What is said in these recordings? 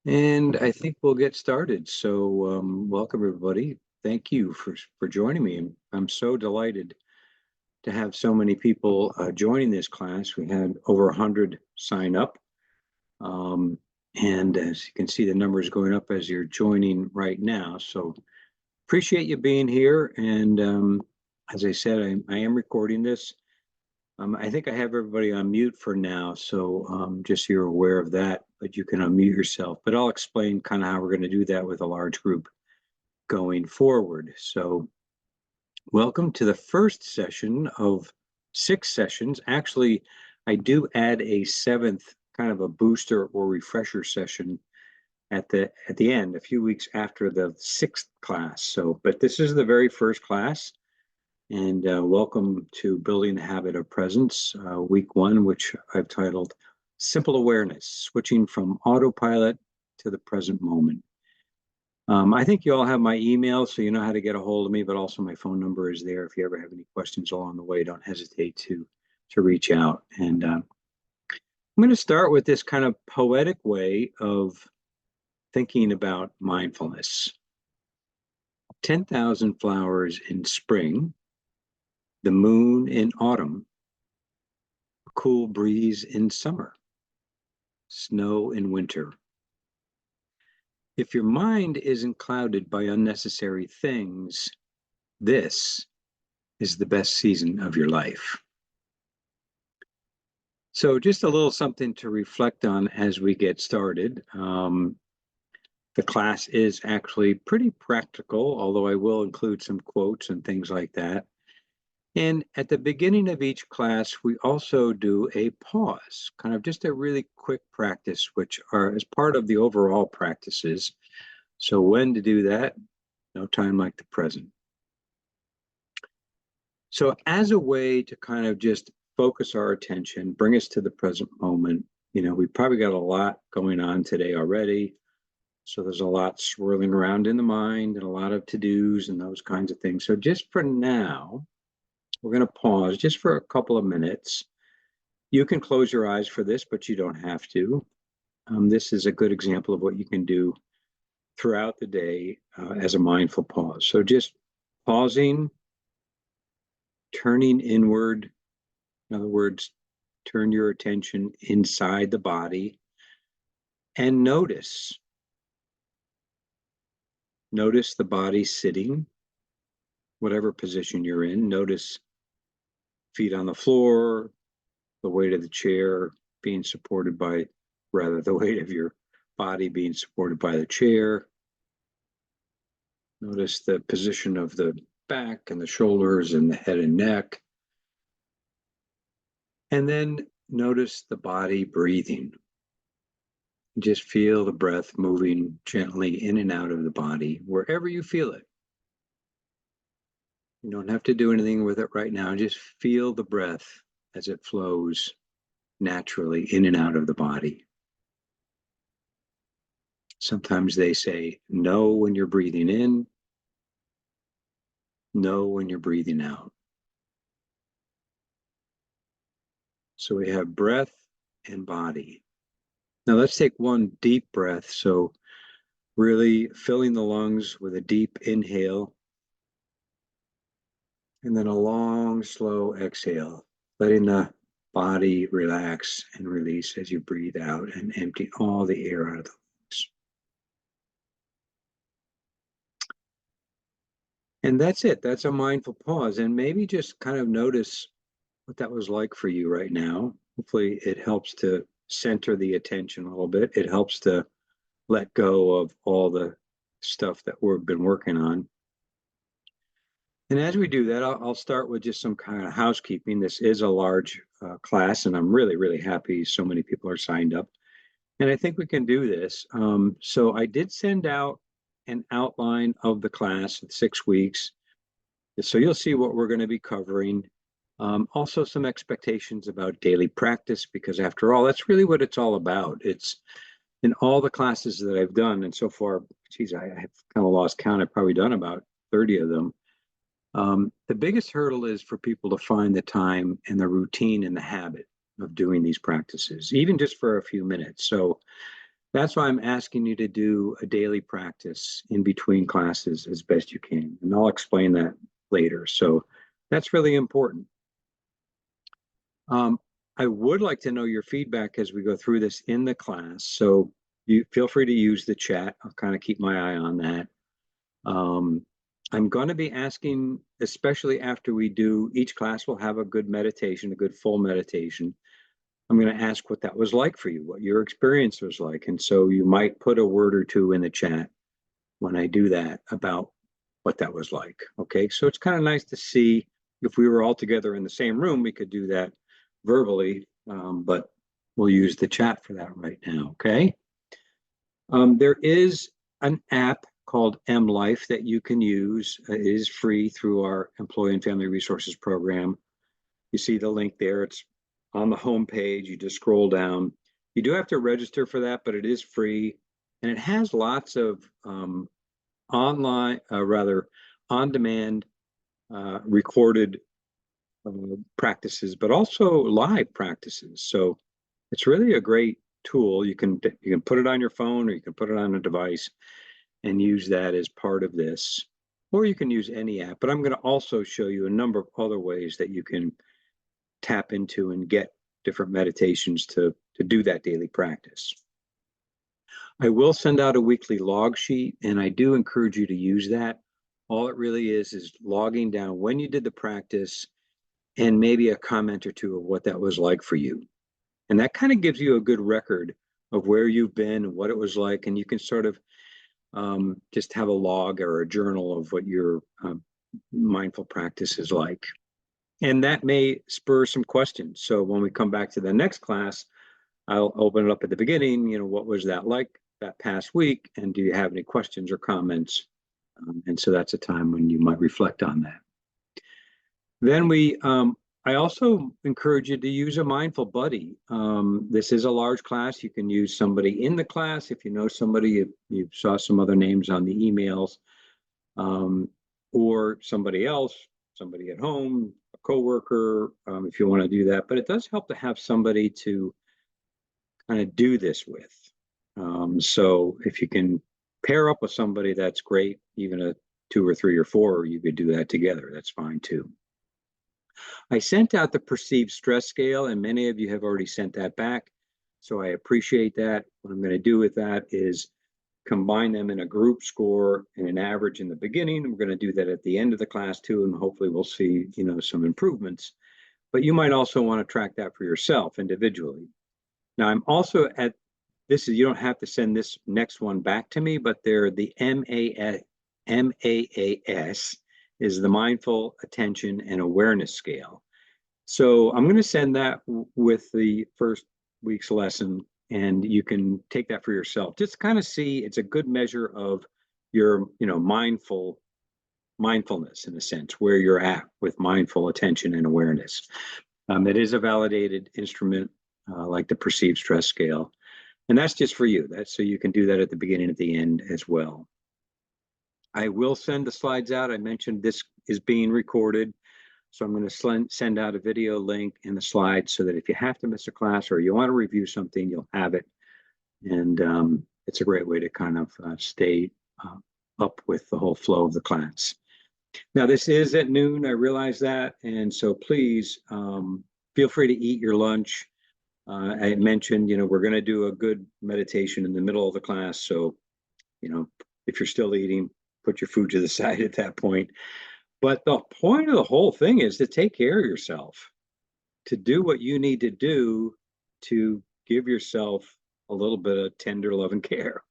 And I think we'll get started. So, welcome everybody. Thank you for joining me. I'm so delighted to have so many people joining this class. We had over 100 sign up. Um, and as you can see, the numbers going up as you're joining right now. So appreciate you being here. And as I said, I am recording this. I think I have everybody on mute for now, so just so you're aware of that, but you can unmute yourself. But I'll explain kind of how we're going to do that with a large group going forward. So welcome to the first session of 6 sessions. Actually, I do add a 7th kind of a booster or refresher session at the end, a few weeks after the 6th class. So, but this is the very first class. And welcome to Building the Habit of Presence, week 1, which I've titled Simple Awareness, Switching from Autopilot to the Present Moment. I think you all have my email, so you know how to get a hold of me, but also my phone number is there. If you ever have any questions along the way, don't hesitate to reach out. And I'm going to start with this kind of poetic way of thinking about mindfulness. 10,000 flowers in spring, the moon in autumn, cool breeze in summer, snow in winter. If your mind isn't clouded by unnecessary things, this is the best season of your life. So just a little something to reflect on as we get started. The class is actually pretty practical, although I will include some quotes and things like that. And at the beginning of each class, we also do a pause, kind of just a really quick practice, which are as part of the overall practices. So when to do that? No time like the present. So as a way to kind of just focus our attention, bring us to the present moment, we probably got a lot going on today already. So there's a lot swirling around in the mind and a lot of to-dos and those kinds of things. So just for now, we're going to pause just for a couple of minutes. You can close your eyes for this, but you don't have to. This is a good example of what you can do throughout the day as a mindful pause. So just pausing, turning inward. In other words, turn your attention inside the body and notice. Notice the body sitting, whatever position you're in. Notice feet on the floor, the weight of the chair being supported by, rather, the weight of your body being supported by the chair. Notice the position of the back and the shoulders and the head and neck. And then notice the body breathing. Just feel the breath moving gently in and out of the body, wherever you feel it. You don't have to do anything with it right now. Just feel the breath as it flows naturally in and out of the body. Sometimes they say, know when you're breathing in, know when you're breathing out. So we have breath and body. Now let's take one deep breath. So really filling the lungs with a deep inhale. And then a long, slow exhale, letting the body relax and release as you breathe out and empty all the air out of the lungs. And that's it. That's a mindful pause. And maybe just kind of notice what that was like for you right now. Hopefully it helps to center the attention a little bit. It helps to let go of all the stuff that we've been working on. And as we do that, I'll start with just some kind of housekeeping. This is a large class, and I'm really, really happy so many people are signed up. And I think we can do this. So I did send out an outline of the class in 6 weeks. So you'll see what we're going to be covering. Also some expectations about daily practice, because after all, that's really what it's all about. It's in all the classes that I've done, and so far, geez, I have kind of lost count. I've probably done about 30 of them. The biggest hurdle is for people to find the time and the routine and the habit of doing these practices, even just for a few minutes. So That's why I'm asking you to do a daily practice in between classes as best you can. And I'll explain that later. So that's really important. I would like to know your feedback as we go through this in the class. So you feel free to use the chat. I'll kind of keep my eye on that. I'm going to be asking, especially after we do, each class will have a good meditation, a good full meditation. I'm going to ask what that was like for you, what your experience was like. And so you might put a word or two in the chat when I do that about what that was like. Okay, so it's kind of nice to see if we were all together in the same room, we could do that verbally, but we'll use the chat for that right now. Okay. There is an app called M Life that you can use. It is free through our Employee and Family Resources Program. You see the link there. It's on the home page. You just scroll down. You do have to register for that, but it is free. And it has lots of online, rather on-demand recorded practices, but also live practices. So it's really a great tool. You can put it on your phone or you can put it on a device and use that as part of this. Or you can use any app, but I'm going to also show you a number of other ways that you can tap into and get different meditations to do that daily practice. I will send out a weekly log sheet, and I do encourage you to use that. All it really is logging down when you did the practice and maybe a comment or two of what that was like for you. And that kind of gives you a good record of where you've been and what it was like, and you can sort of just have a log or a journal of what your mindful practice is like. And that may spur some questions. So when we come back to the next class, I'll open it up at the beginning. What was that like that past week? And do you have any questions or comments? And so that's a time when you might reflect on that. Then I also encourage you to use a mindful buddy. This is a large class. You can use somebody in the class. If you know somebody, you saw some other names on the emails, or somebody else, somebody at home, a coworker, if you want to do that. But it does help to have somebody to kind of do this with. So if you can pair up with somebody, that's great. Even a 2 or 3 or 4, you could do that together. That's fine too. I sent out the perceived stress scale, and many of you have already sent that back. So I appreciate that. What I'm going to do with that is combine them in a group score and an average in the beginning. We're going to do that at the end of the class too, and hopefully we'll see, some improvements. But you might also want to track that for yourself individually. Now, I'm also at this is you don't have to send this next one back to me, but they're the MAAS is the Mindful Attention and Awareness Scale. So I'm going to send that with the first week's lesson, and you can take that for yourself. Just kind of see, it's a good measure of your, mindfulness in a sense, where you're at with mindful attention and awareness. It is a validated instrument like the perceived stress scale. And that's just for you. That's so you can do that at the beginning, at the end as well. I will send the slides out. I mentioned this is being recorded. So I'm going to send out a video link in the slides so that if you have to miss a class or you want to review something, you'll have it. And it's a great way to kind of stay up with the whole flow of the class. Now, this is at noon. I realize that. And so please feel free to eat your lunch. I mentioned, we're going to do a good meditation in the middle of the class. So, if you're still eating, put your food to the side at that point. But the point of the whole thing is to take care of yourself, to do what you need to do to give yourself a little bit of tender love and care.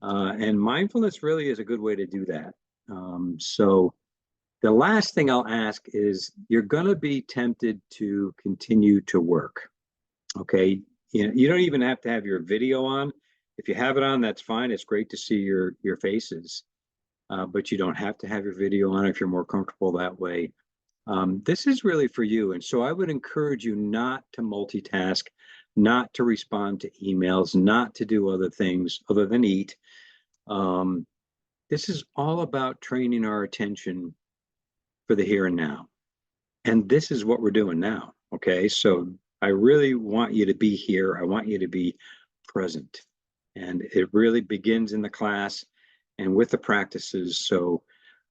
And mindfulness really is a good way to do that. So the last thing I'll ask is you're going to be tempted to continue to work. Okay. You don't even have to have your video on. If you have it on, that's fine. It's great to see your faces. But you don't have to have your video on if you're more comfortable that way. This is really for you. And so I would encourage you not to multitask, not to respond to emails, not to do other things other than eat. This is all about training our attention for the here and now. And this is what we're doing now. Okay. So I really want you to be here. I want you to be present. And it really begins in the class and with the practices. So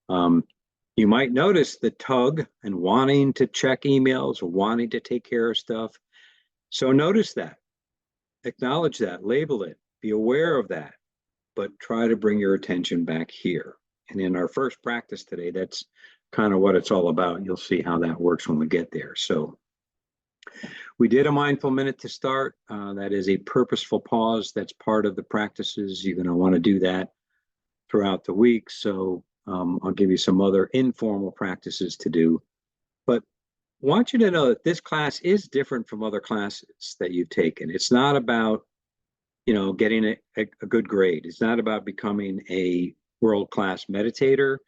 you might notice the tug and wanting to check emails or wanting to take care of stuff. So notice that, acknowledge that, label it, be aware of that, but try to bring your attention back here. And in our first practice today, that's kind of what it's all about. You'll see how that works when we get there. So we did a mindful minute to start. That is a purposeful pause. That's part of the practices. You're going to want to do that throughout the week. So I'll give you some other informal practices to do. But I want you to know that this class is different from other classes that you've taken. It's not about, getting a good grade. It's not about becoming a world-class meditator.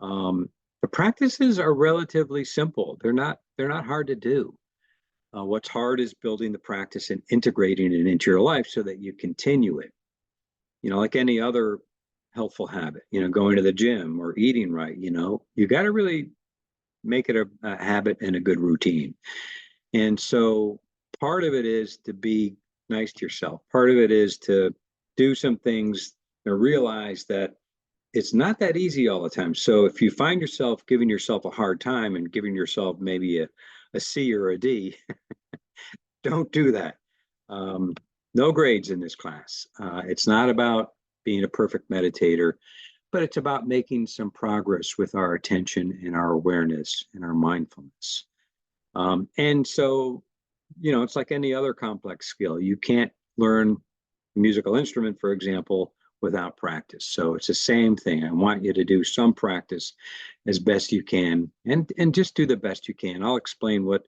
The practices are relatively simple. They're not hard to do. What's hard is building the practice and integrating it into your life so that you continue it. Like any other helpful habit, going to the gym or eating right, you got to really make it a habit and a good routine. And so part of it is to be nice to yourself. Part of it is to do some things and realize that it's not that easy all the time. So if you find yourself giving yourself a hard time and giving yourself maybe a C or a D, don't do that. No grades in this class. It's not about being a perfect meditator, but it's about making some progress with our attention and our awareness and our mindfulness. And so, it's like any other complex skill. You can't learn a musical instrument, for example, without practice. So it's the same thing. I want you to do some practice as best you can, and just do the best you can. I'll explain what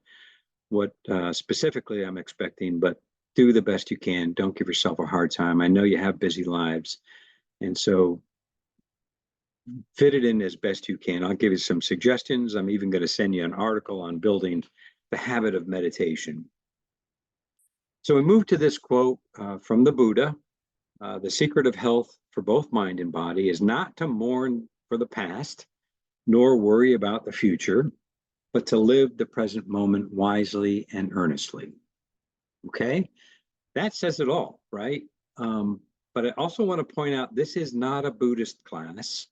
specifically I'm expecting, but do the best you can. Don't give yourself a hard time. I know you have busy lives, and so fit it in as best you can. I'll give you some suggestions. I'm even going to send you an article on building the habit of meditation. So we move to this quote from the Buddha. The secret of health for both mind and body is not to mourn for the past, nor worry about the future, but to live the present moment wisely and earnestly. Okay? That says it all, right? But I also want to point out this is not a Buddhist class.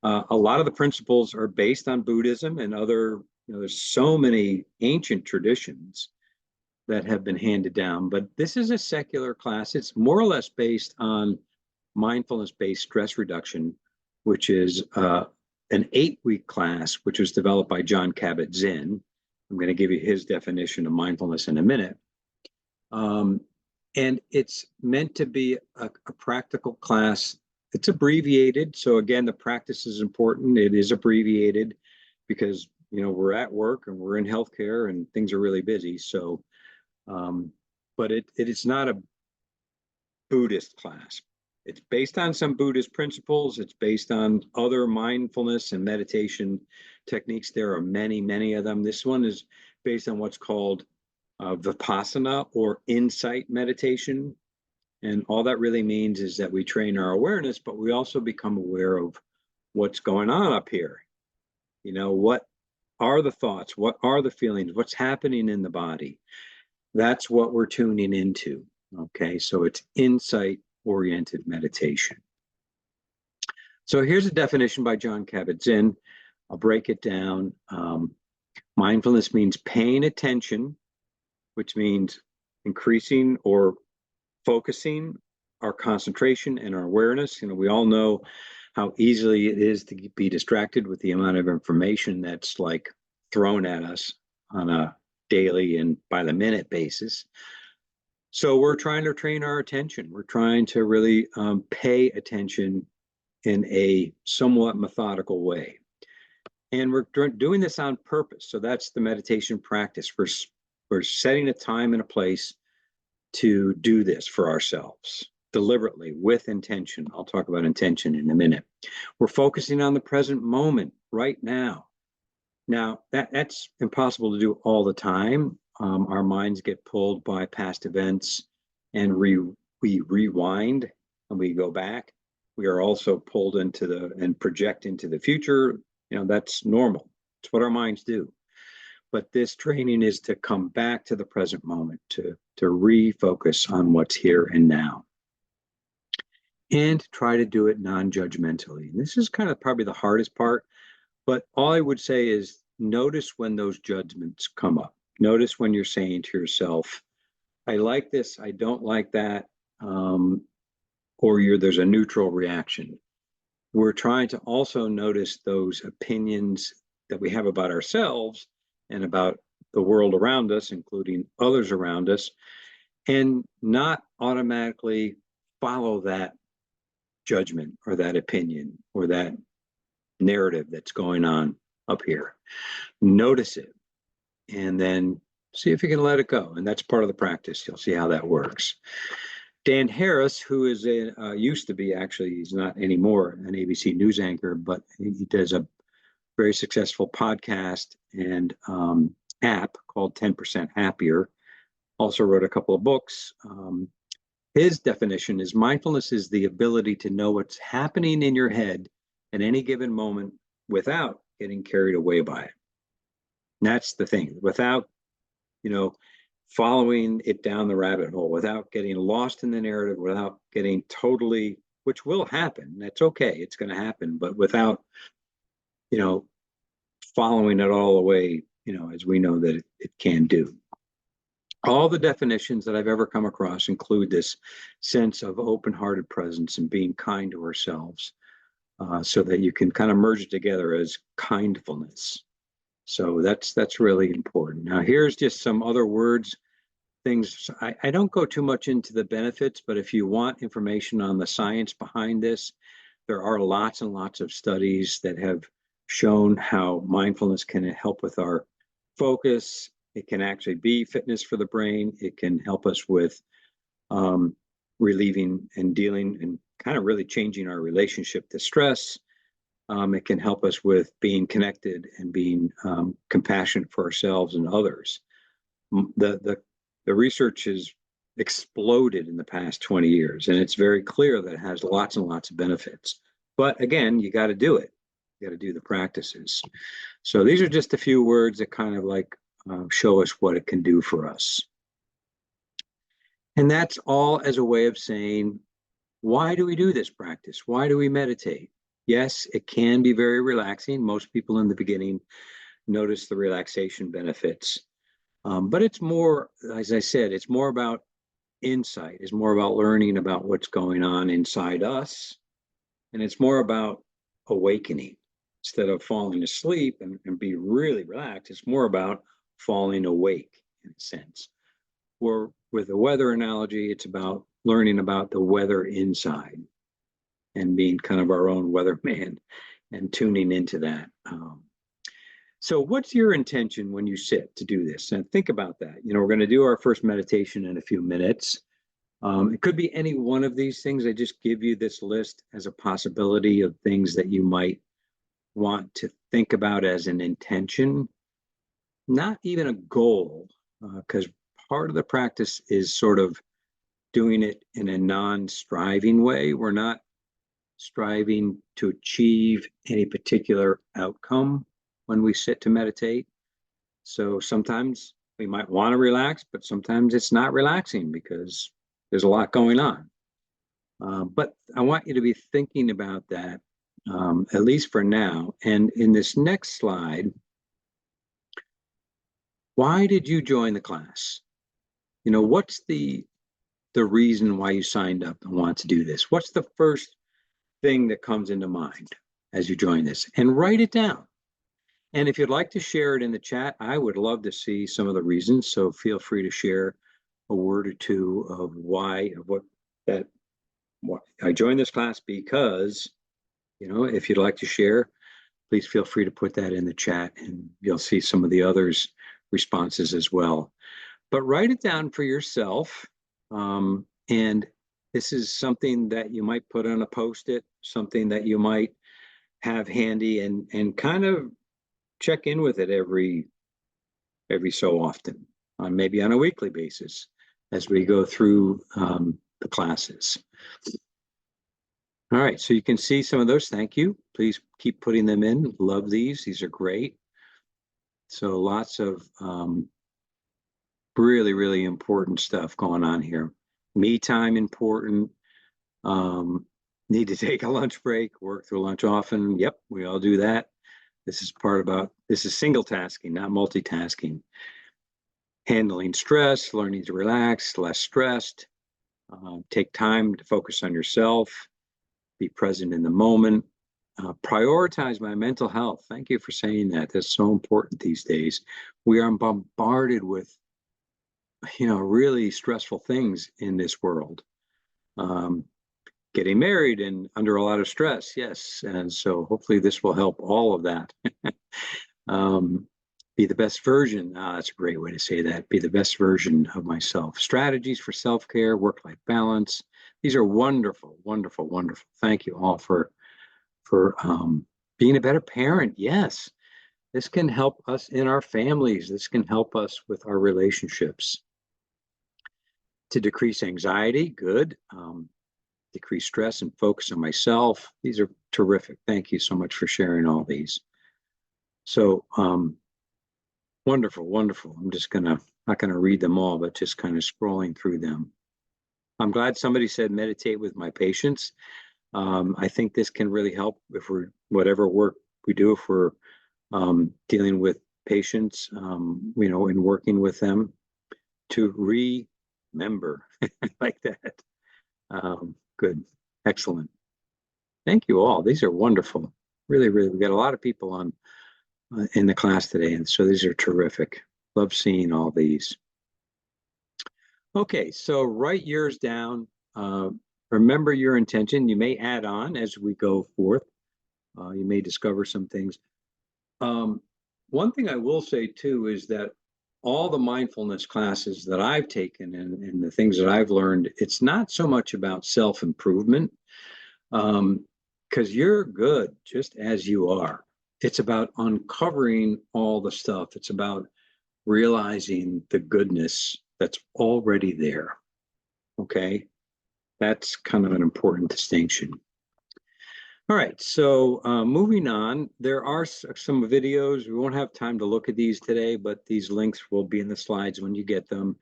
A lot of the principles are based on Buddhism and other, there's so many ancient traditions that have been handed down, but this is a secular class. It's more or less based on mindfulness-based stress reduction, which is an 8-week class, which was developed by Jon Kabat-Zinn. I'm going to give you his definition of mindfulness in a minute. And it's meant to be a practical class. It's abbreviated. So again, the practice is important. It is abbreviated because, we're at work and we're in healthcare and things are really busy. So, but it's not a Buddhist class. It's based on some Buddhist principles. It's based on other mindfulness and meditation techniques. There are many, many of them. This one is based on what's called Vipassana or insight meditation. And all that really means is that we train our awareness, but we also become aware of what's going on up here. What are the thoughts? What are the feelings? What's happening in the body? That's what we're tuning into. Okay, so it's insight-oriented meditation. So here's a definition by Jon Kabat-Zinn. I'll break it down. Mindfulness means paying attention, which means increasing or focusing our concentration and our awareness. We all know how easily it is to be distracted with the amount of information that's like thrown at us on a daily and by the minute basis. So we're trying to train our attention. We're trying to really pay attention in a somewhat methodical way. And we're doing this on purpose. So that's the meditation practice. We're setting a time and a place to do this for ourselves deliberately with intention. I'll talk about intention in a minute. We're focusing on the present moment right now. Now, that's impossible to do all the time. Our minds get pulled by past events and we rewind and we go back. We are also pulled into and project into the future. That's normal. It's what our minds do. But this training is to come back to the present moment, to refocus on what's here and now. and try to do it non-judgmentally. And this is kind of probably the hardest part, but all I would say is notice when those judgments come up. Notice when you're saying to yourself, I like this, I don't like that, or there's a neutral reaction. We're trying to also notice those opinions that we have about ourselves and about the world around us, including others around us, and not automatically follow that judgment or that opinion or that narrative that's going on up here. Notice it and then see if you can let it go. And that's part of the practice. You'll see how that works. Dan Harris, who is used to be, actually, he's not anymore, an ABC News anchor, but he does a very successful podcast and app called 10% Happier. Also wrote a couple of books. His definition is mindfulness is the ability to know what's happening in your head at any given moment without getting carried away by it. And that's the thing, without, following it down the rabbit hole, without getting lost in the narrative, without getting totally, which will happen. That's okay. It's going to happen, but without, following it all the way, as we know that it can do. All the definitions that I've ever come across include this sense of open-hearted presence and being kind to ourselves, so that you can kind of merge it together as kindfulness. So that's really important. Now, here's just some other words, things. I don't go too much into the benefits, but if you want information on the science behind this, there are lots and lots of studies that have shown how mindfulness can help with our focus. It can actually be fitness for the brain. It can help us with relieving and dealing and kind of really changing our relationship to stress. It can help us with being connected and being compassionate for ourselves and others. The research has exploded in the past 20 years, and it's very clear that it has lots and lots of benefits. But again, you got to do it. You got to do the practices. So these are just a few words that kind of like show us what it can do for us. And that's all as a way of saying, why do we do this practice? Why do we meditate? Yes, it can be very relaxing. Most people in the beginning notice the relaxation benefits. But it's more, as I said, it's more about insight. It's more about learning about what's going on inside us. And it's more about awakening. Instead of falling asleep and be really relaxed, it's more about falling awake in a sense. Or with the weather analogy, it's about learning about the weather inside and being kind of our own weatherman and tuning into that. So what's your intention when you sit to do this? And think about that. We're going to do our first meditation in a few minutes. It could be any one of these things. I just give you this list as a possibility of things that you might want to think about as an intention, not even a goal, because part of the practice is sort of doing it in a non-striving way. We're not striving to achieve any particular outcome when we sit to meditate. So sometimes we might want to relax, but sometimes it's not relaxing because there's a lot going on. But I want you to be thinking about that, at least for now. And in this next slide, why did you join the class? What's the reason why you signed up and want to do this? What's the first thing that comes into mind as you join this? And write it down. And if you'd like to share it in the chat, I would love to see some of the reasons. So feel free to share a word or two of why I joined this class because, if you'd like to share, please feel free to put that in the chat and you'll see some of the others' responses as well. But write it down for yourself. And this is something that you might put on a Post-it, something that you might have handy and kind of check in with it every so often, maybe on a weekly basis as we go through the classes. All right, so you can see some of those. Thank you. Please keep putting them in. Love these. These are great. So lots of really, really important stuff going on here. Me time important. Need to take a lunch break, work through lunch often. Yep, we all do that. This is single tasking, not multitasking. Handling stress, learning to relax, less stressed. Take time to focus on yourself, be present in the moment. Prioritize my mental health. Thank you for saying that. That's so important these days. We are bombarded with, really stressful things in this world. Getting married and under a lot of stress, yes. And so hopefully this will help all of that. Be the best version. That's a great way to say that. Be the best version of myself. Strategies for self-care, work-life balance. These are wonderful, wonderful, wonderful. Thank you all for being a better parent. Yes, this can help us in our families. This can help us with our relationships. To decrease anxiety, good. Decrease stress and focus on myself. These are terrific. Thank you so much for sharing all these. So, wonderful, wonderful. I'm just not gonna read them all, but just kind of scrolling through them. I'm glad somebody said meditate with my patients. I think this can really help if whatever work we do, if we're dealing with patients, and working with them to remember like that. Good, excellent. Thank you all. These are wonderful. Really, really, we got a lot of people on in the class today, and so these are terrific. Love seeing all these. Okay, so write yours down. Remember your intention. You may add on as we go forth. You may discover some things. One thing I will say too is that all the mindfulness classes that I've taken and the things that I've learned, it's not so much about self-improvement, because you're good just as you are. It's about uncovering all the stuff. It's about realizing the goodness that's already there. Okay, that's kind of an important distinction. All right, so moving on, there are some videos. We won't have time to look at these today, but these links will be in the slides when you get them.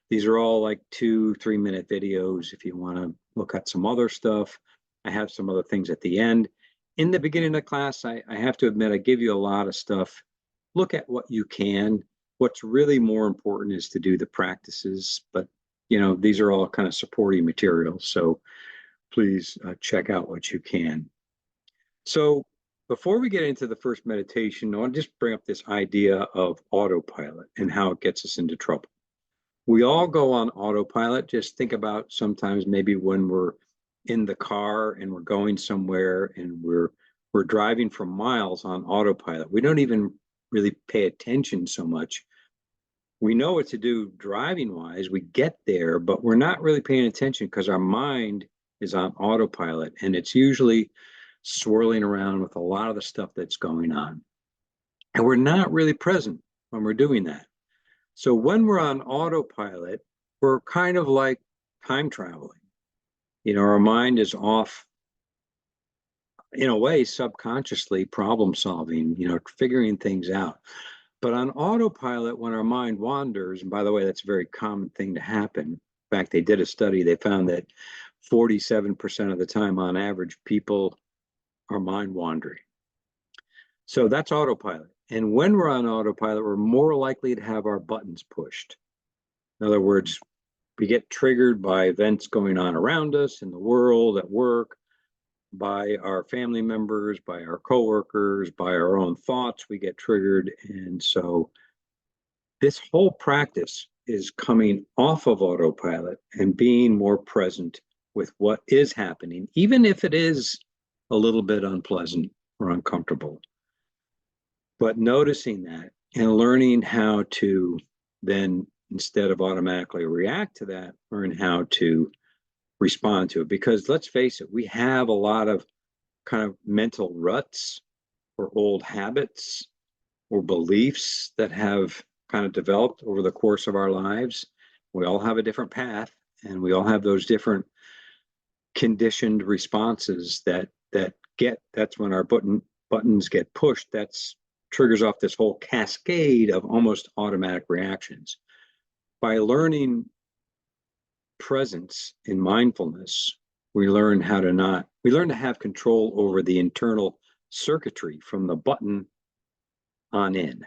These are all like 2-3 minute videos if you want to look at some other stuff. I have some other things at the end. In the beginning of the class, I have to admit, I give you a lot of stuff. Look at what you can. What's really more important is to do the practices, but these are all kind of supporting materials. So please check out what you can. So before we get into the first meditation, I want to just bring up this idea of autopilot and how it gets us into trouble. We all go on autopilot. Just think about sometimes maybe when we're in the car and we're going somewhere and we're driving for miles on autopilot. We don't even really pay attention so much. We know what to do driving wise. We get there, but we're not really paying attention because our mind is on autopilot, and it's usually swirling around with a lot of the stuff that's going on. And we're not really present when we're doing that. So when we're on autopilot, we're kind of like time traveling. Our mind is off, in a way, subconsciously problem solving, figuring things out. But on autopilot, when our mind wanders, and by the way, that's a very common thing to happen. In fact, they did a study, they found that 47% of the time on average, people are mind wandering. So that's autopilot. And when we're on autopilot, we're more likely to have our buttons pushed. In other words, we get triggered by events going on around us in the world, at work, by our family members, by our coworkers, by our own thoughts. We get triggered. And so this whole practice is coming off of autopilot and being more present with what is happening, even if it is a little bit unpleasant or uncomfortable. But noticing that and learning how to then, instead of automatically react to that, learn how to respond to it. Because let's face it, we have a lot of kind of mental ruts or old habits or beliefs that have kind of developed over the course of our lives. We all have a different path, and we all have those different conditioned responses that's when our buttons get pushed. That's triggers off this whole cascade of almost automatic reactions. By learning presence in mindfulness, we learn to have control over the internal circuitry from the button on in.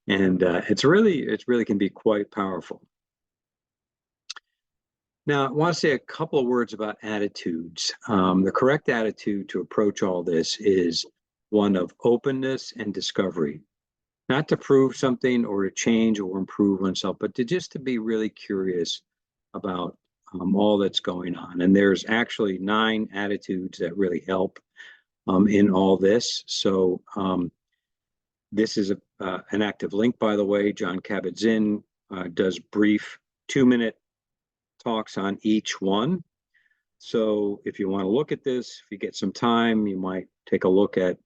And it really can be quite powerful. Now, I want to say a couple of words about attitudes. The correct attitude to approach all this is one of openness and discovery, not to prove something or to change or improve oneself, but to be really curious about all that's going on. And there's actually 9 attitudes that really help in all this. So this is an active link, by the way. Jon Kabat-Zinn does brief 2-minute talks on each one. So if you want to look at this, if you get some time, you might take a look at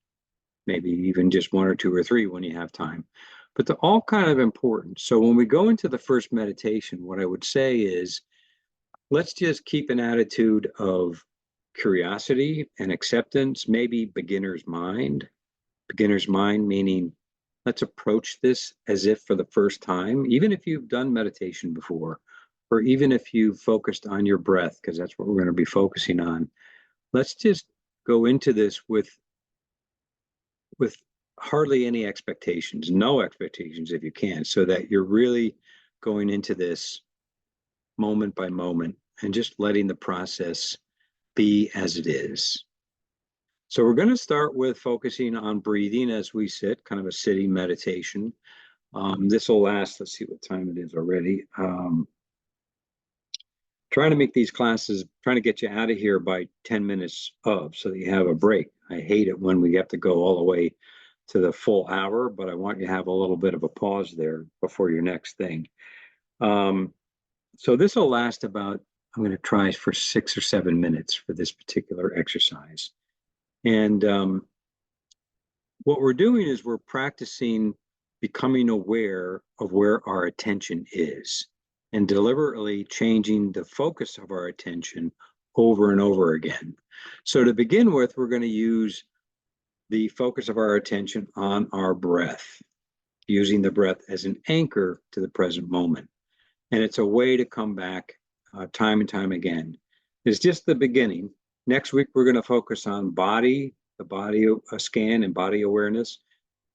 maybe even just 1 or 2 or 3 when you have time. But they're all kind of important. So when we go into the first meditation, what I would say is, let's just keep an attitude of curiosity and acceptance, maybe beginner's mind. Beginner's mind meaning, let's approach this as if for the first time, even if you've done meditation before, or even if you've focused on your breath, because that's what we're going to be focusing on. Let's just go into this with hardly any expectations, no expectations if you can, so that you're really going into this moment by moment and just letting the process be as it is. So we're going to start with focusing on breathing as we sit, kind of a sitting meditation. This will last, let's see what time it is already. Trying to make these classes, trying to get you out of here by 10 minutes of, so that you have a break. I hate it when we have to go all the way to the full hour, but I want you to have a little bit of a pause there before your next thing. So this will last about, I'm going to try for 6 or 7 minutes for this particular exercise. And what we're doing is we're practicing becoming aware of where our attention is and deliberately changing the focus of our attention over and over again. So to begin with, we're going to use the focus of our attention on our breath, using the breath as an anchor to the present moment. And it's a way to come back time and time again. It's just the beginning. Next week, we're going to focus on the body scan and body awareness.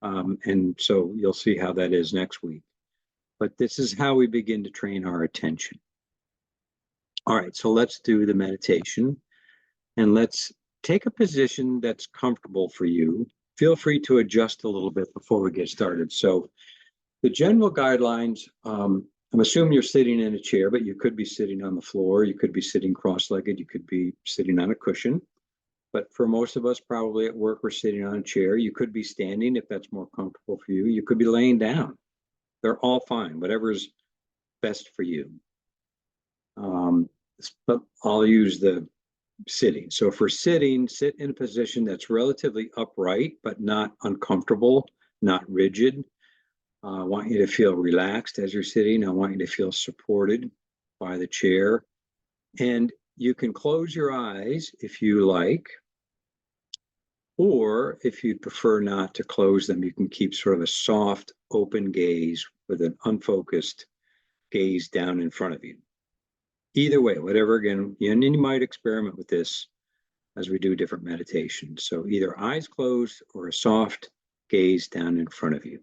And so you'll see how that is next week. But this is how we begin to train our attention. All right, so let's do the meditation. And let's take a position that's comfortable for you. Feel free to adjust a little bit before we get started. So the general guidelines, I'm assuming you're sitting in a chair, but you could be sitting on the floor. You could be sitting cross-legged. You could be sitting on a cushion. But for most of us, probably at work, we're sitting on a chair. You could be standing if that's more comfortable for you. You could be laying down. They're all fine, whatever's best for you. But I'll use the sitting. So for sitting, sit in a position that's relatively upright, but not uncomfortable, not rigid. I want you to feel relaxed as you're sitting. I want you to feel supported by the chair. And you can close your eyes if you like, or if you'd prefer not to close them, you can keep sort of a soft, open gaze with an unfocused gaze down in front of you. Either way, whatever, again, and you might experiment with this as we do different meditations. So either eyes closed or a soft gaze down in front of you.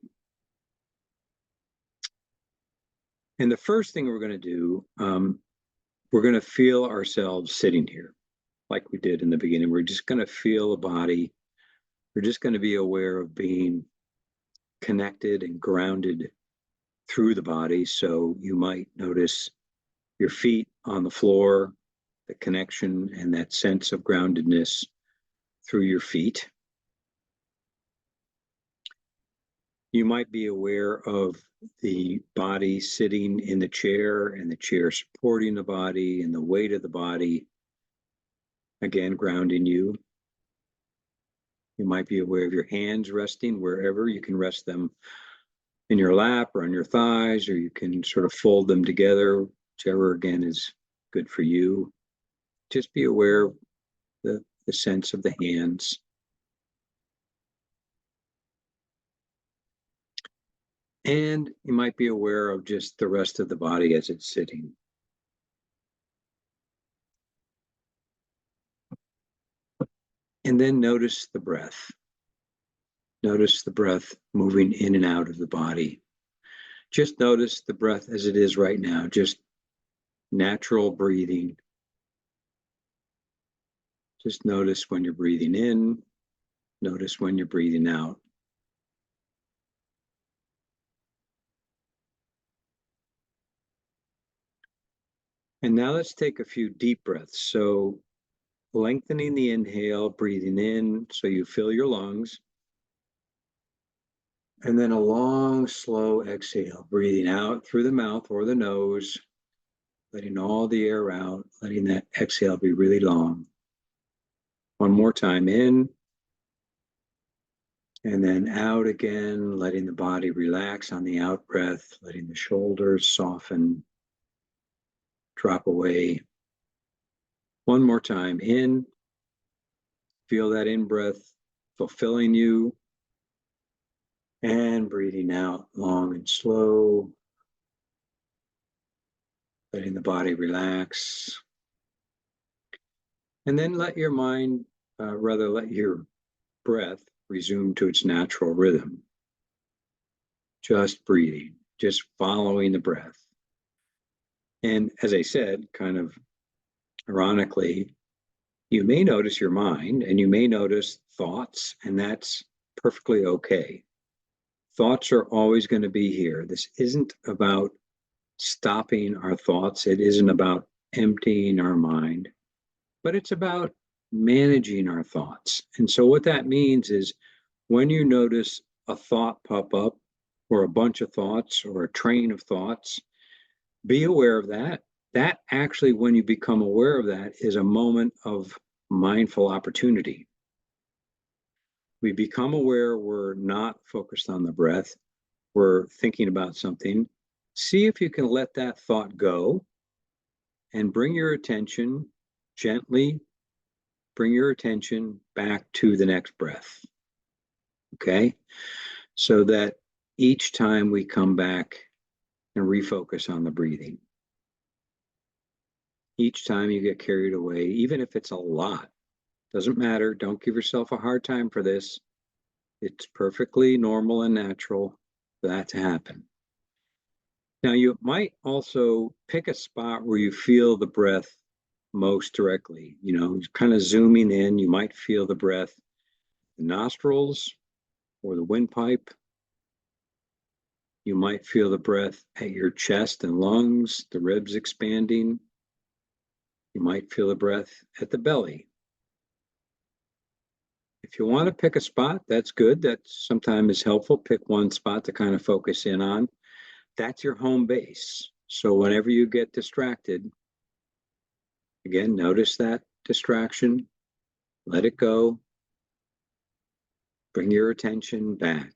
And the first thing we're going to do, we're going to feel ourselves sitting here like we did in the beginning. We're just going to feel the body. We're just going to be aware of being connected and grounded through the body. So you might notice your feet on the floor, the connection and that sense of groundedness through your feet. You might be aware of the body sitting in the chair and the chair supporting the body and the weight of the body, again, grounding you. You might be aware of your hands resting wherever. You can rest them in your lap or on your thighs, or you can sort of fold them together, whichever, again, is good for you. Just be aware of the sense of the hands. And you might be aware of just the rest of the body as it's sitting. And then notice the breath. Notice the breath moving in and out of the body. Just notice the breath as it is right now, just natural breathing. Just notice when you're breathing in, notice when you're breathing out. And now let's take a few deep breaths. So lengthening the inhale, breathing in so you fill your lungs. And then a long, slow exhale, breathing out through the mouth or the nose, letting all the air out, letting that exhale be really long. One more time in, and then out again, letting the body relax on the out breath, letting the shoulders soften, drop away. One more time in, feel that in breath fulfilling you, and breathing out long and slow, letting the body relax. And then let your mind, let your breath resume to its natural rhythm. Just breathing, just following the breath. And as I said, kind of ironically, you may notice your mind and you may notice thoughts, and that's perfectly okay. Thoughts are always going to be here. This isn't about stopping our thoughts, it isn't about emptying our mind, but it's about managing our thoughts. And so, what that means is when you notice a thought pop up, or a bunch of thoughts, or a train of thoughts, be aware of that. That actually, when you become aware of that, is a moment of mindful opportunity. We become aware we're not focused on the breath, we're thinking about something. See if you can let that thought go and bring your attention gently, bring your attention back to the next breath. Okay? So that each time we come back and refocus on the breathing. Each time you get carried away, even if it's a lot, doesn't matter. Don't give yourself a hard time for this. It's perfectly normal and natural for that to happen. Now, you might also pick a spot where you feel the breath most directly. You know, kind of zooming in, you might feel the breath, the nostrils or the windpipe. You might feel the breath at your chest and lungs, the ribs expanding. You might feel the breath at the belly. If you want to pick a spot, that's good. That sometimes is helpful. Pick one spot to kind of focus in on. That's your home base. So whenever you get distracted, again, notice that distraction, let it go, bring your attention back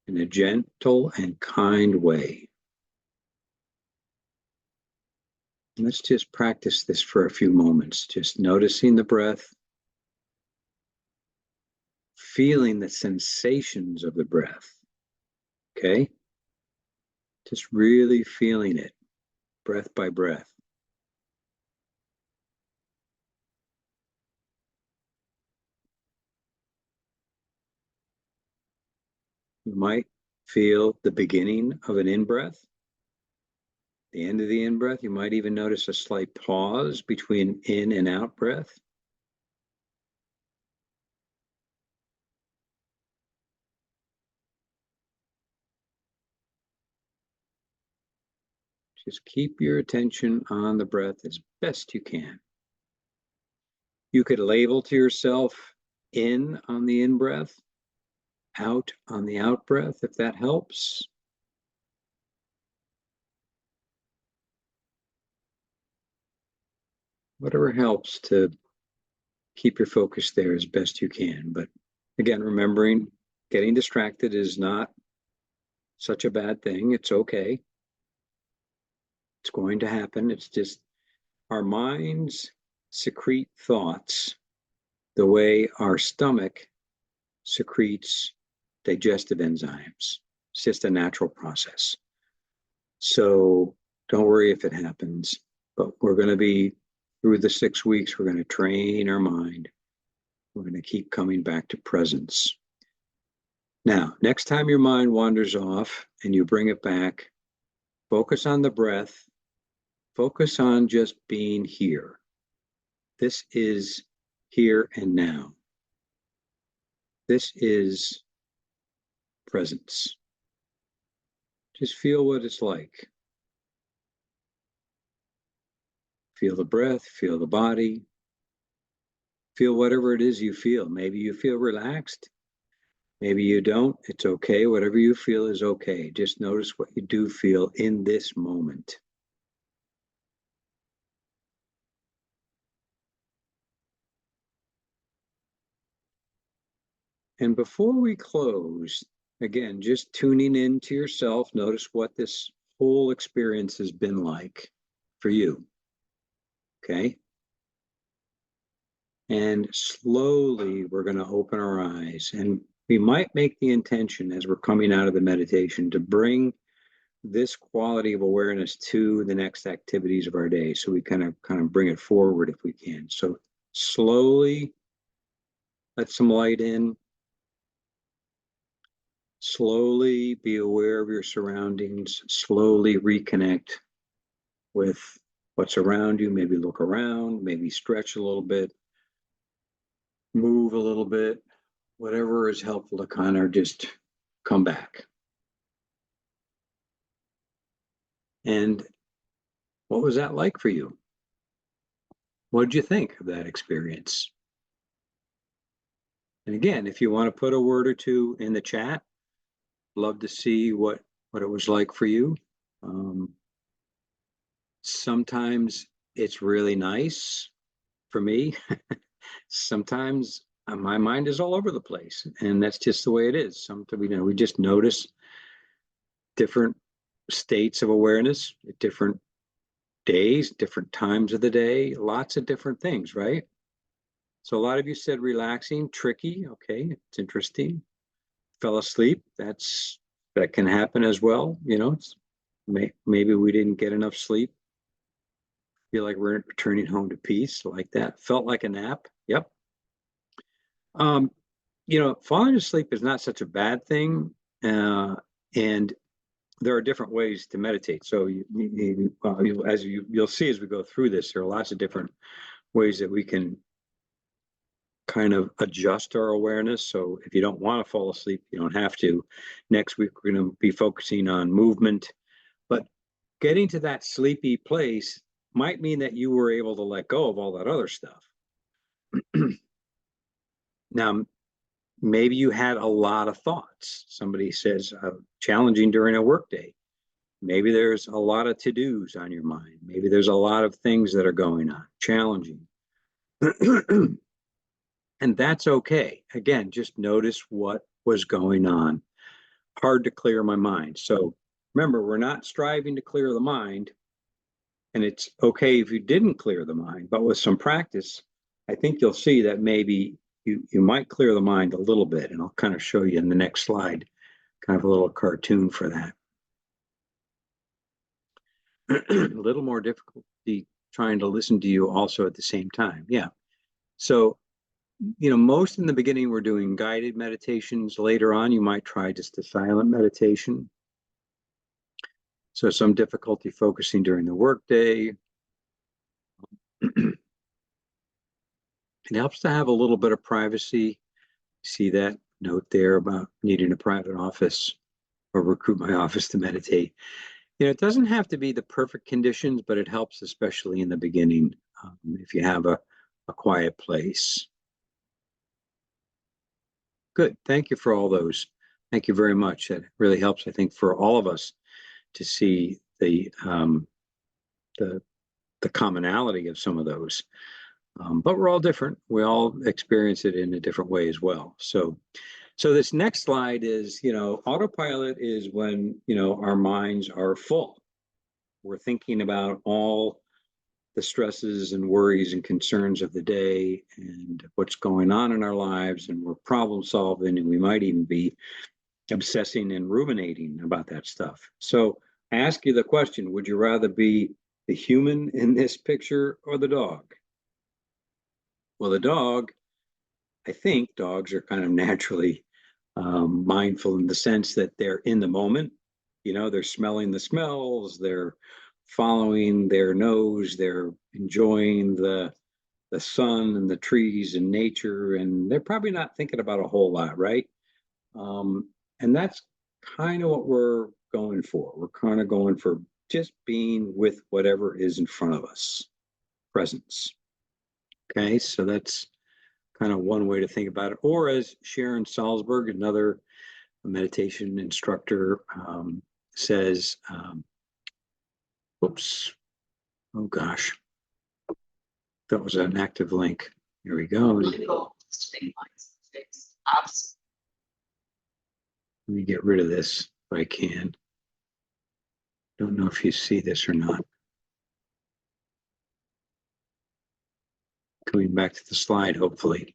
in a gentle and kind way. Let's just practice this for a few moments, just noticing the breath, feeling the sensations of the breath, okay? Just really feeling it, breath by breath. You might feel the beginning of an in-breath, the end of the in-breath. You might even notice a slight pause between in and out breath. Just keep your attention on the breath as best you can. You could label to yourself in on the in-breath, out on the out-breath, if that helps. Whatever helps to keep your focus there as best you can. But again, remembering getting distracted is not such a bad thing. It's okay. It's going to happen. It's just our minds secrete thoughts the way our stomach secretes digestive enzymes. It's just a natural process. So don't worry if it happens, but we're going to be through the 6 weeks, we're going to train our mind We're going to keep coming back to presence. Now, next time your mind wanders off and you bring it back, focus on the breath. Focus on just being here. This is here and now. This is presence. Just feel what it's like. Feel the breath, feel the body, feel whatever it is you feel. Maybe you feel relaxed. Maybe you don't. It's okay. Whatever you feel is okay. Just notice what you do feel in this moment. And before we close, again, just tuning in to yourself, notice what this whole experience has been like for you. Okay. And slowly we're going to open our eyes, and we might make the intention as we're coming out of the meditation to bring this quality of awareness to the next activities of our day. So we kind of bring it forward if we can. So slowly let some light in. Slowly be aware of your surroundings. Slowly reconnect with what's around you. Maybe look around, maybe stretch a little bit, move a little bit, whatever is helpful to kind of just come back. And what was that like for you? What did you think of that experience? And again, if you want to put a word or two in the chat, love to see what it was like for you. Sometimes it's really nice for me. Sometimes my mind is all over the place, and that's just the way it is. Sometimes we just notice different states of awareness at different days, different times of the day, lots of different things, right? So a lot of you said relaxing, tricky. Okay, it's interesting. Fell asleep. That can happen as well. Maybe we didn't get enough sleep. Feel like we're returning home to peace, like that. Felt like a nap. Yep. Falling asleep is not such a bad thing, and there are different ways to meditate. So you'll see as we go through this, there are lots of different ways that we can kind of adjust our awareness. So if you don't want to fall asleep, you don't have to. Next week, we're going to be focusing on movement. But getting to that sleepy place might mean that you were able to let go of all that other stuff. Now, maybe you had a lot of thoughts. Somebody says challenging during a workday. Maybe there's a lot of to-dos on your mind. Maybe there's a lot of things that are going on, challenging. And that's okay. Again, just notice what was going on. Hard to clear my mind. So remember, we're not striving to clear the mind. And it's okay if you didn't clear the mind, but with some practice, I think you'll see that maybe you might clear the mind a little bit. And I'll kind of show you in the next slide, kind of a little cartoon for that. A little more difficulty trying to listen to you also at the same time. Yeah. So most in the beginning, we're doing guided meditations. Later on, you might try just a silent meditation. So some difficulty focusing during the workday. It helps to have a little bit of privacy. See that note there about needing a private office or recruit my office to meditate. It doesn't have to be the perfect conditions, but it helps, especially in the beginning, if you have a quiet place. Good. Thank you for all those. Thank you very much. It really helps, I think, for all of us to see the commonality of some of those. But we're all different. We all experience it in a different way as well. So this next slide is, autopilot is when, our minds are full. We're thinking about all the stresses and worries and concerns of the day and what's going on in our lives, and we're problem solving, and we might even be obsessing and ruminating about that stuff. So I ask you the question, would you rather be the human in this picture or the dog? Well, the dog I think dogs are kind of naturally mindful in the sense that they're in the moment. They're smelling the smells, they're following their nose, they're enjoying the sun and the trees and nature, and they're probably not thinking about a whole lot, right? And that's kind of what we're going for. We're kind of going for just being with whatever is in front of us, presence. Okay, so that's kind of one way to think about it. Or as Sharon Salzberg, another meditation instructor, says, oops, oh gosh, that was an active link. Here we go. Let me get rid of this if I can. Don't know if you see this or not. Coming back to the slide, hopefully.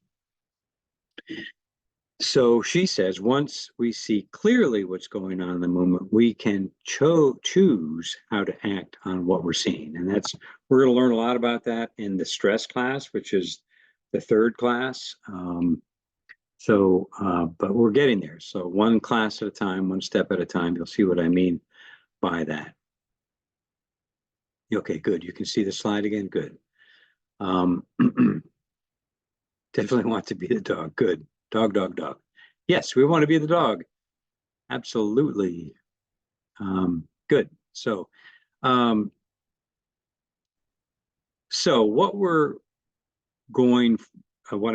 So she says, once we see clearly what's going on in the moment, we can choose how to act on what we're seeing. And we're going to learn a lot about that in the stress class, which is the third class. But we're getting there. So one class at a time, one step at a time. You'll see what I mean by that. Okay, good. You can see the slide again. Good. Definitely want to be the dog. Good. Dog, dog, dog. Yes, we want to be the dog. Absolutely. Good. So what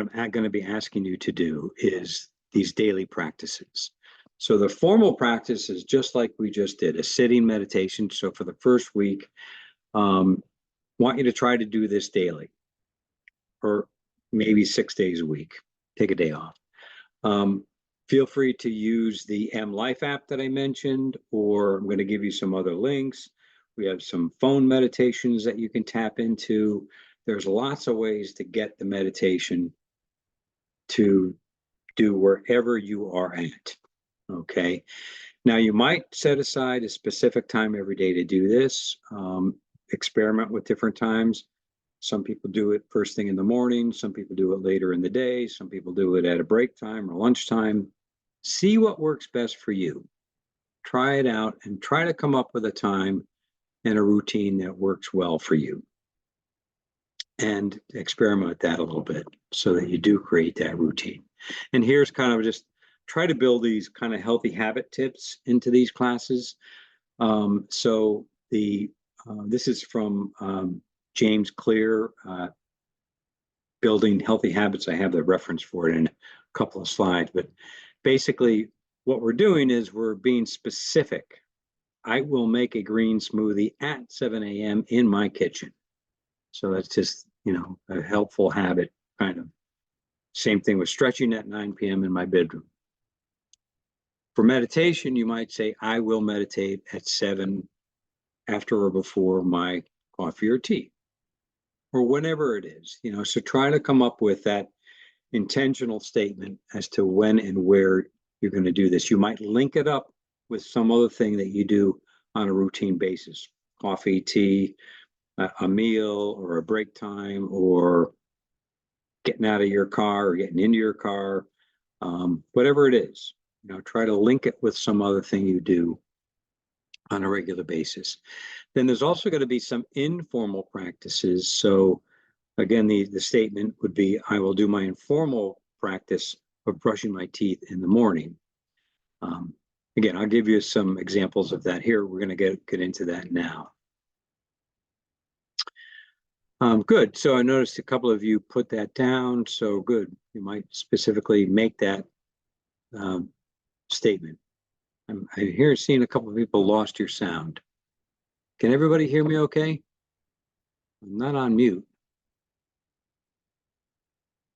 I'm going to be asking you to do is these daily practices. So the formal practice is just like we just did, a sitting meditation. So for the first week, want you to try to do this daily, or maybe 6 days a week. Take a day off. Feel free to use the MLife app that I mentioned, or I'm going to give you some other links. We have some phone meditations that you can tap into. There's lots of ways to get the meditation to do wherever you are at. Okay. Now, you might set aside a specific time every day to do this. Experiment with different times. Some people do it first thing in the morning. Some people do it later in the day. Some people do it at a break time or lunchtime. See what works best for you. Try it out and try to come up with a time and a routine that works well for you. And experiment with that a little bit so that you do create that routine. And here's kind of just try to build these kind of healthy habit tips into these classes. This is from James Clear, Building Healthy Habits. I have the reference for it in a couple of slides, but basically what we're doing is we're being specific. I will make a green smoothie at 7 a.m. in my kitchen. So that's just, a helpful habit, kind of. Same thing with stretching at 9 p.m. in my bedroom. For meditation, you might say, I will meditate at 7 after or before my coffee or tea, or whenever it is, so try to come up with that intentional statement as to when and where you're going to do this. You might link it up with some other thing that you do on a routine basis, coffee, tea, a meal, or a break time, or getting out of your car or getting into your car, whatever it is, try to link it with some other thing you do on a regular basis. Then there's also going to be some informal practices. So again, the statement would be, I will do my informal practice of brushing my teeth in the morning. Again, I'll give you some examples of that here. We're going to get into that now. Good. So I noticed a couple of you put that down. So good. You might specifically make that statement. I'm here seeing a couple of people lost your sound. Can everybody hear me okay? I'm not on mute.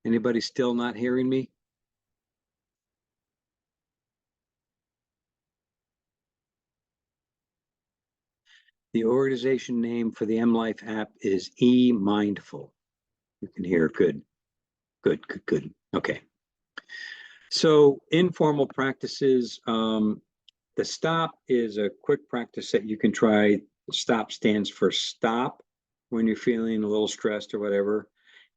Anybody still not hearing me? The organization name for the MLife app is Mindful. You can hear. Good. Good, good, good. Okay. So informal practices, the stop is a quick practice that you can try. Stop stands for stop when you're feeling a little stressed or whatever.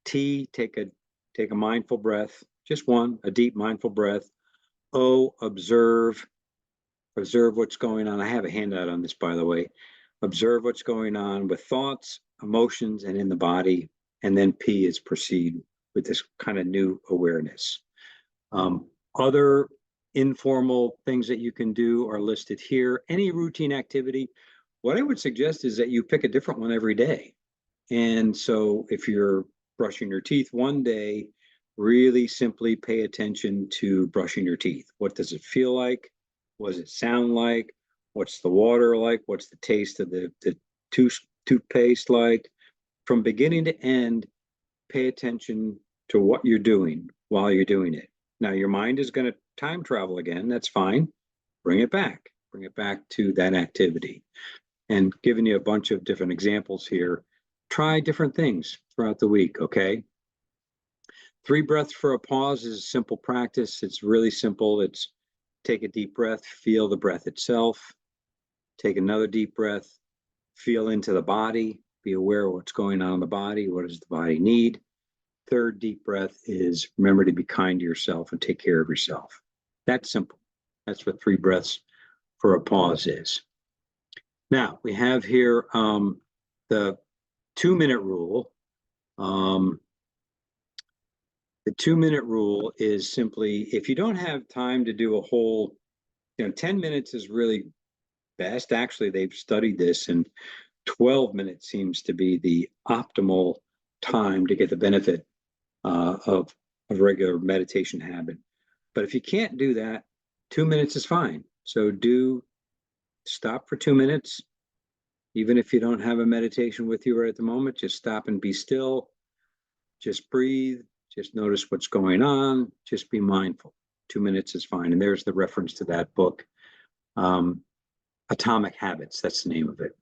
T, take a mindful breath. just one, a deep mindful breath. O, observe what's going on. I have a handout on this, by the way. Observe what's going on with thoughts, emotions, and in the body. And then P is proceed with this kind of new awareness. Other informal things that you can do are listed here. Any routine activity. What I would suggest is that you pick a different one every day. And so if you're brushing your teeth one day, really simply pay attention to brushing your teeth. What does it feel like? What does it sound like? What's the water like? What's the taste of the toothpaste like? From beginning to end, pay attention to what you're doing while you're doing it. Now, your mind is going to time travel again. That's fine. Bring it back. Bring it back to that activity. And giving you a bunch of different examples here. Try different things throughout the week, okay? 3 breaths for a pause is a simple practice. It's really simple. It's take a deep breath, feel the breath itself. Take another deep breath, feel into the body, be aware of what's going on in the body. What does the body need? 3rd deep breath is remember to be kind to yourself and take care of yourself. That's simple. That's what 3 breaths for a pause is. Now, we have here the 2-minute rule. The 2-minute rule is simply, if you don't have time to do a whole, 10 minutes is really best. Actually, they've studied this, and 12 minutes seems to be the optimal time to get the benefit of a regular meditation habit. But if you can't do that, 2 minutes is fine. So stop for 2 minutes. Even if you don't have a meditation with you right at the moment, just stop and be still. Just breathe. Just notice what's going on. Just be mindful. 2 minutes is fine. And there's the reference to that book, Atomic Habits. That's the name of it.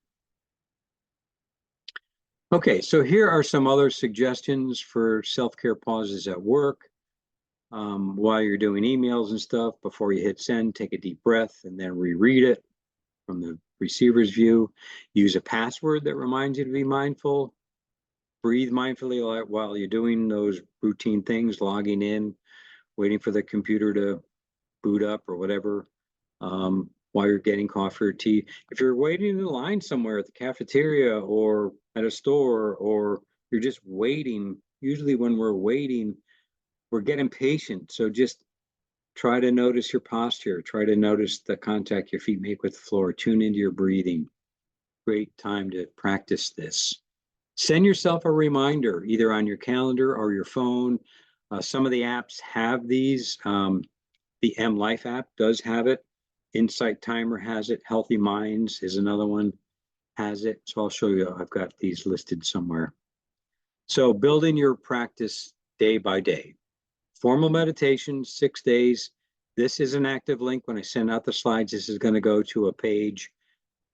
Okay, so here are some other suggestions for self-care pauses at work. While you're doing emails and stuff, before you hit send, take a deep breath and then reread it from the receiver's view. Use a password that reminds you to be mindful. Breathe mindfully while you're doing those routine things, logging in, waiting for the computer to boot up or whatever, while you're getting coffee or tea. If you're waiting in line somewhere at the cafeteria or at a store, or you're just waiting, usually when we're waiting, we're getting impatient. So just try to notice your posture. Try to notice the contact your feet make with the floor. Tune into your breathing. Great time to practice this. Send yourself a reminder, either on your calendar or your phone. Some of the apps have these. The M Life app does have it. Insight Timer has it. Healthy Minds is another one, has it. So I'll show you. I've got these listed somewhere. So building your practice day by day. Formal meditation, 6 days. This is an active link. When I send out the slides, this is going to go to a page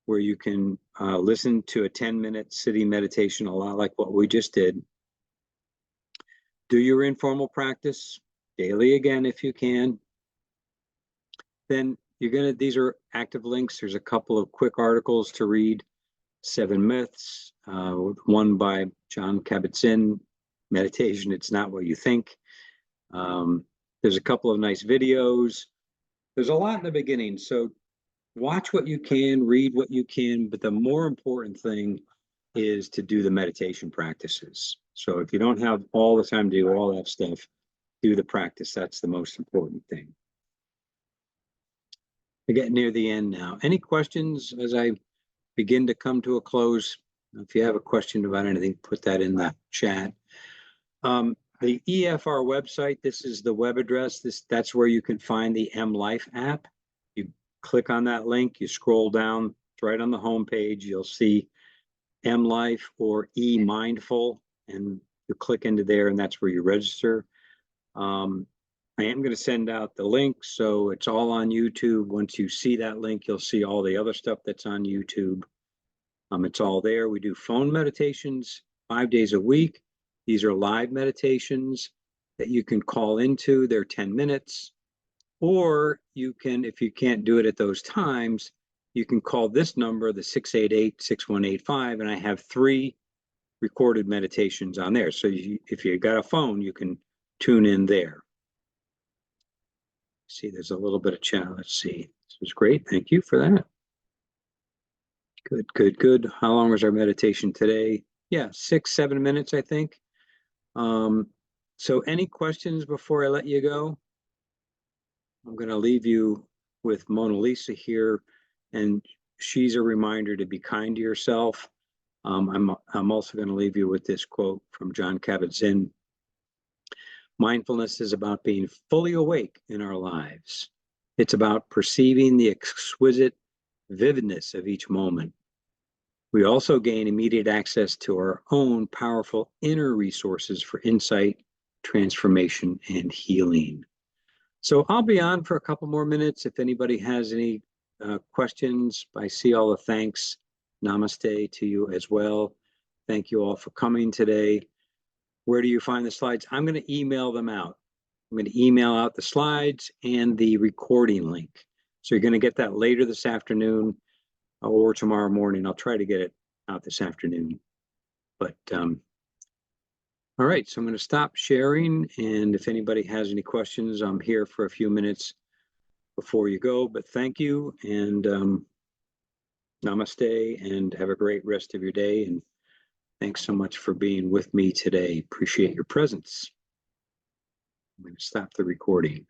where you can listen to a 10-minute sitting meditation, a lot like what we just did. Do your informal practice daily again if you can. Then these are active links. There's a couple of quick articles to read. 7 Myths, one by John Kabat-Zinn, Meditation, It's Not What You Think. There's a couple of nice videos. There's a lot in the beginning, so watch what you can, read what you can, but the more important thing is to do the meditation practices. So if you don't have all the time to do all that stuff, do the practice. That's the most important thing. We're getting near the end now. Any questions as I begin to come to a close? If you have a question about anything, put that in the chat. The EFR website, this is the web address. That's where you can find the M Life app. You click on that link, you scroll down, it's right on the home page. You'll see M Life or E Mindful, and you click into there, and that's where you register. I am going to send out the link, so it's all on YouTube. Once you see that link, you'll see all the other stuff that's on YouTube. It's all there. We do phone meditations 5 days a week. These are live meditations that you can call into. They're 10 minutes. Or you can, if you can't do it at those times, you can call this number, the 688-6185, and I have 3 recorded meditations on there. So if you got a phone, you can tune in there. See, there's a little bit of chat. Let's see. This was great. Thank you for that. Good, good, good. How long was our meditation today? Yeah, 6, 7 minutes, I think. So any questions before I let you go? I'm going to leave you with Mona Lisa here, and she's a reminder to be kind to yourself. I'm also going to leave you with this quote from John Kabat-Zinn. Mindfulness is about being fully awake in our lives. It's about perceiving the exquisite vividness of each moment. We also gain immediate access to our own powerful inner resources for insight, transformation, and healing. So I'll be on for a couple more minutes. If anybody has any questions, I see all the thanks. Namaste to you as well. Thank you all for coming today. Where do you find the slides? I'm going to email them out. I'm going to email out the slides and the recording link. So you're going to get that later this afternoon or tomorrow morning. I'll try to get it out this afternoon. But all right, so I'm going to stop sharing. And if anybody has any questions, I'm here for a few minutes before you go. But thank you, and namaste, and have a great rest of your day. And thanks so much for being with me today. Appreciate your presence. I'm going to stop the recording.